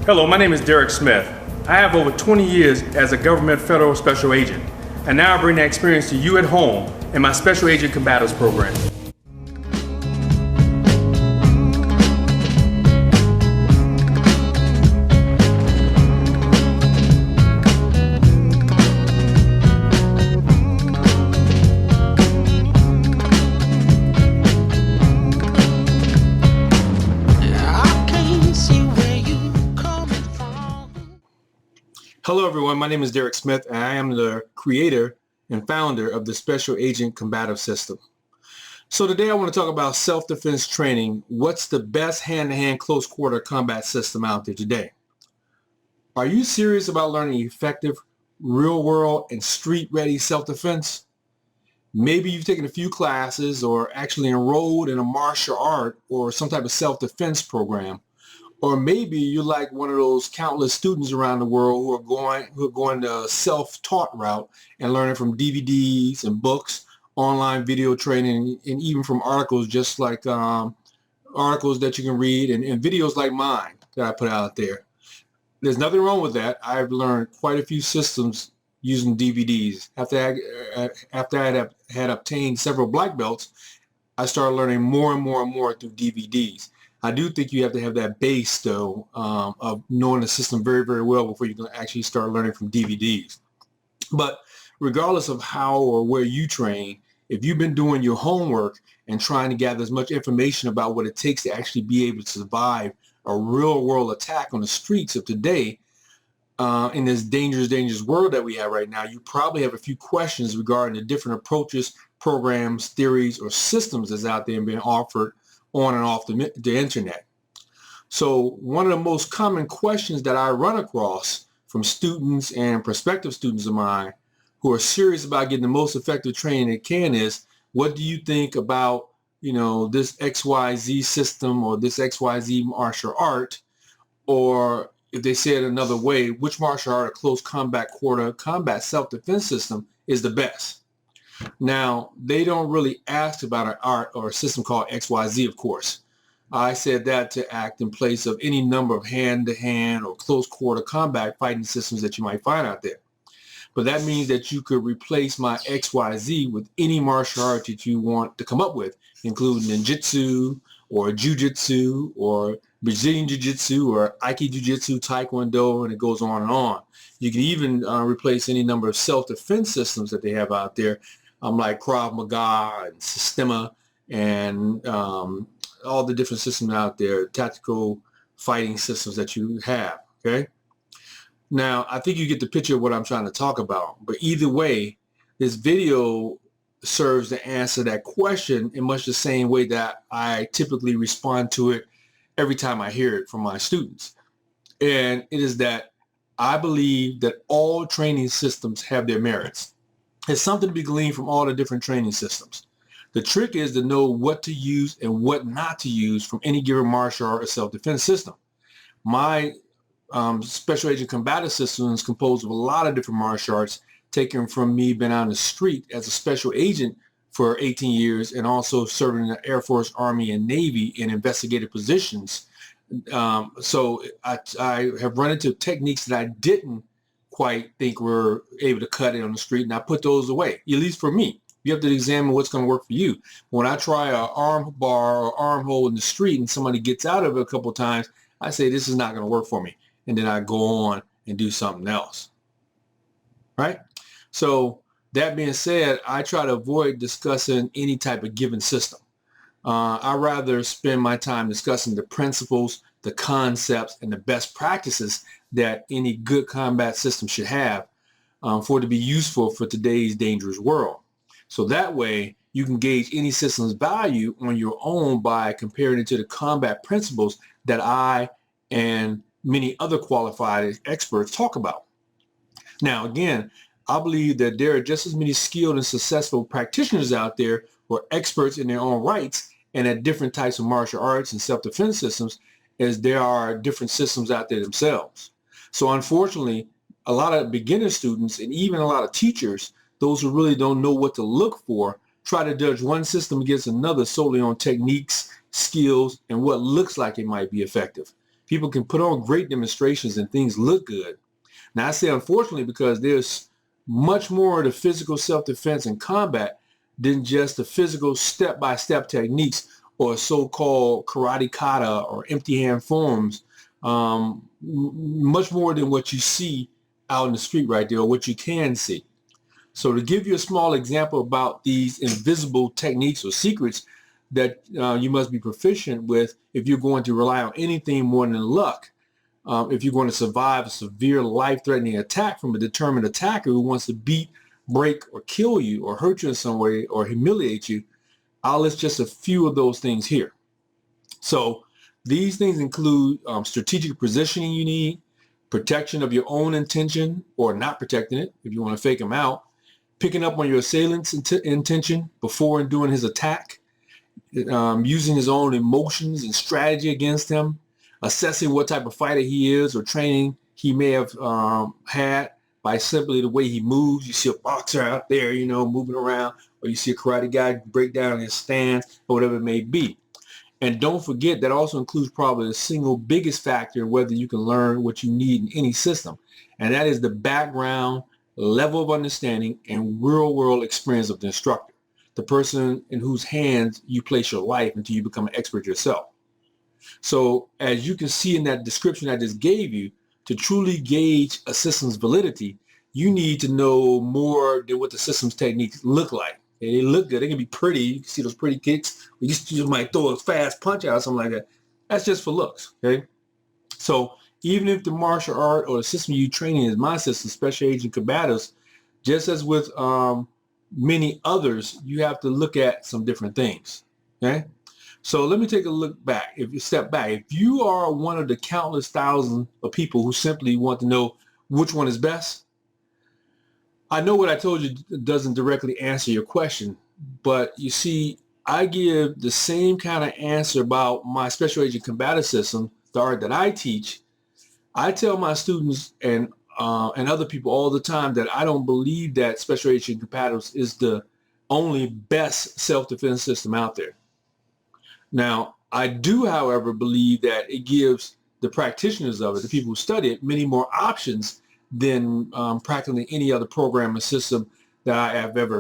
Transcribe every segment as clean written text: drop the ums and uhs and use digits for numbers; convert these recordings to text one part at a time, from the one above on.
Hello, my name is Derek Smith. I have over 20 years as a government federal special agent, and now I bring that experience to you at home in my Special Agent Combatives program. Hello everyone, my name is Derek Smith and I am the creator and founder of the Special Agent Combative System. So today I want to talk about self-defense training. What's the best hand-to-hand close quarter combat system out there today? Are you serious about learning effective, real-world, and street-ready self-defense? Maybe you've taken a few classes or actually enrolled in a martial art or some type of self-defense program. Or maybe you're like one of those countless students around the world who are going the self-taught route and learning from DVDs and books, online video training, and even from articles just like articles that you can read and videos like mine that I put out there. There's nothing wrong with that. I've learned quite a few systems using DVDs. After I had obtained several black belts, I started learning more and more and more through DVDs. I do think you have to have that base, though, of knowing the system very, very well before you can actually start learning from DVDs. But regardless of how or where you train, if you've been doing your homework and trying to gather as much information about what it takes to actually be able to survive a real-world attack on the streets of today, in this dangerous world that we have right now, you probably have a few questions regarding the different approaches, programs, theories, or systems that's out there and being offered on and off the internet. So one of the most common questions that I run across from students and prospective students of mine who are serious about getting the most effective training they can is, what do you think about, this XYZ system or this XYZ martial art? Or if they say it another way, which martial art or close combat quarter combat self-defense system is the best? Now, they don't really ask about an art or a system called XYZ, of course. I said that to act in place of any number of hand-to-hand or close quarter combat fighting systems that you might find out there. But that means that you could replace my XYZ with any martial art that you want to come up with, including ninjutsu or jujitsu or Brazilian jiu-jitsu or Aiki jiu-jitsu, taekwondo, and it goes on and on. You can even replace any number of self-defense systems that they have out there, like Krav Maga and Systema and all the different systems out there, tactical fighting systems that you have, okay? Now, I think you get the picture of what I'm trying to talk about. But either way, this video serves to answer that question in much the same way that I typically respond to it every time I hear it from my students. And it is that I believe that all training systems have their merits. It's something to be gleaned from all the different training systems. The trick is to know what to use and what not to use from any given martial art or self-defense system. My Special Agent Combative System is composed of a lot of different martial arts taken from me being on the street as a special agent for 18 years and also serving in the Air Force, Army, and Navy in investigative positions. So I have run into techniques that I didn't quite think were able to cut it on the street, and I put those away, at least for me. You have to examine what's going to work for you. When I try an arm bar or arm hold in the street and somebody gets out of it a couple of times, I say, this is not going to work for me. And then I go on and do something else, right? So that being said, I try to avoid discussing any type of given system. I'd rather spend my time discussing the principles, the concepts, and the best practices that any good combat system should have for it to be useful for today's dangerous world. So that way you can gauge any system's value on your own by comparing it to the combat principles that I and many other qualified experts talk about. Now, again, I believe that there are just as many skilled and successful practitioners out there who are experts in their own rights and at different types of martial arts and self-defense systems as there are different systems out there themselves. So unfortunately, a lot of beginner students and even a lot of teachers, those who really don't know what to look for, try to judge one system against another solely on techniques, skills, and what looks like it might be effective. People can put on great demonstrations and things look good. Now I say unfortunately because there's much more to physical self-defense and combat than just the physical step-by-step techniques or so-called karate kata or empty hand forms, much more than what you see out in the street right there or what you can see. So to give you a small example about these invisible techniques or secrets that you must be proficient with if you're going to rely on anything more than luck, if you're going to survive a severe life-threatening attack from a determined attacker who wants to beat, break, or kill you or hurt you in some way or humiliate you, I'll list just a few of those things here. So these things include strategic positioning you need, protection of your own intention or not protecting it if you want to fake them out, picking up on your assailant's intention before and during his attack, using his own emotions and strategy against him, assessing what type of fighter he is or training he may have had by simply the way he moves. You see a boxer out there, you know, moving around, or you see a karate guy break down in his stance or whatever it may be. And don't forget that also includes probably the single biggest factor in whether you can learn what you need in any system. And that is the background, level of understanding, and real-world experience of the instructor, the person in whose hands you place your life until you become an expert yourself. So as you can see in that description I just gave you, to truly gauge a system's validity, you need to know more than what the system's techniques look like. They look good. They can be pretty. You can see those pretty kicks. You might throw a fast punch out or something like that. That's just for looks, okay? So even if the martial art or the system you training is my system, Special Agent Combatives, just as with many others, you have to look at some different things, okay? So let me take a look back. If you step back, if you are one of the countless thousands of people who simply want to know which one is best, I know what I told you doesn't directly answer your question, but you see, I give the same kind of answer about my Special Agent Combative System, the art that I teach. I tell my students and other people all the time that I don't believe that Special Agent Combatives is the only best self-defense system out there. Now, I do, however, believe that it gives the practitioners of it, the people who study it, many more options than practically any other program or system that I have ever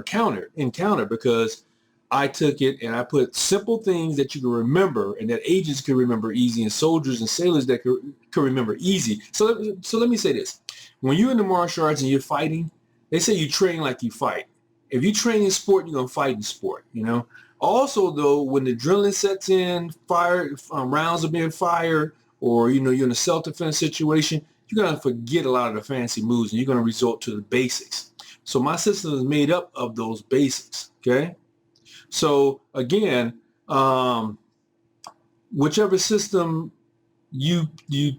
encountered, because I took it and I put simple things that you can remember and that agents can remember easy and soldiers and sailors that can remember easy. So let me say this. When you're in the martial arts and you're fighting, they say you train like you fight. If you train in sport, you're going to fight in sport, you know. Also, though, when the adrenaline sets in, rounds are being fired, or, you know, you're in a self-defense situation, you're going to forget a lot of the fancy moves and you're going to resort to the basics. So my system is made up of those basics, okay? So again, whichever system you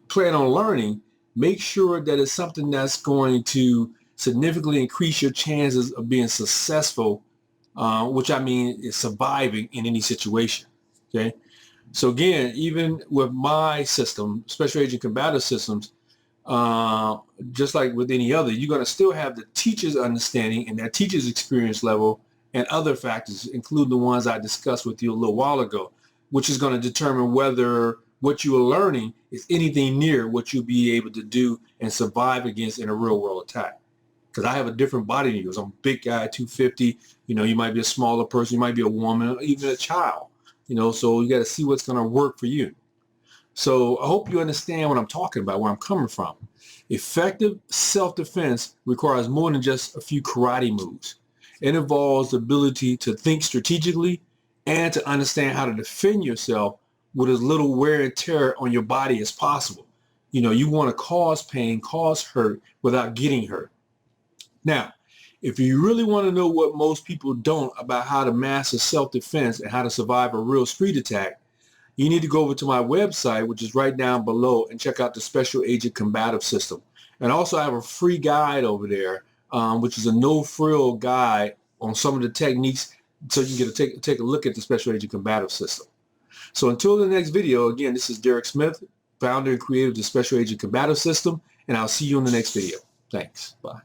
plan on learning, make sure that it's something that's going to significantly increase your chances of being successful, which I mean is surviving in any situation, okay? So again, even with my system, Special Agent Combative Systems, just like with any other, you're going to still have the teacher's understanding and that teacher's experience level and other factors, including the ones I discussed with you a little while ago, which is going to determine whether what you are learning is anything near what you'll be able to do and survive against in a real world attack. Because I have a different body than you. I'm a big guy, 250. You know, you might be a smaller person, you might be a woman, or even a child. You know, so you got to see what's going to work for you. So I hope you understand what I'm talking about, where I'm coming from. Effective self-defense requires more than just a few karate moves. It involves the ability to think strategically and to understand how to defend yourself with as little wear and tear on your body as possible. You know, you want to cause pain, cause hurt without getting hurt. Now, if you really want to know what most people don't about how to master self-defense and how to survive a real street attack, you need to go over to my website, which is right down below, and check out the Special Agent Combative System. And also I have a free guide over there, which is a no-frill guide on some of the techniques so you can get to take a look at the Special Agent Combative System. So until the next video, again, this is Derek Smith, founder and creator of the Special Agent Combative System, and I'll see you in the next video. Thanks. Bye.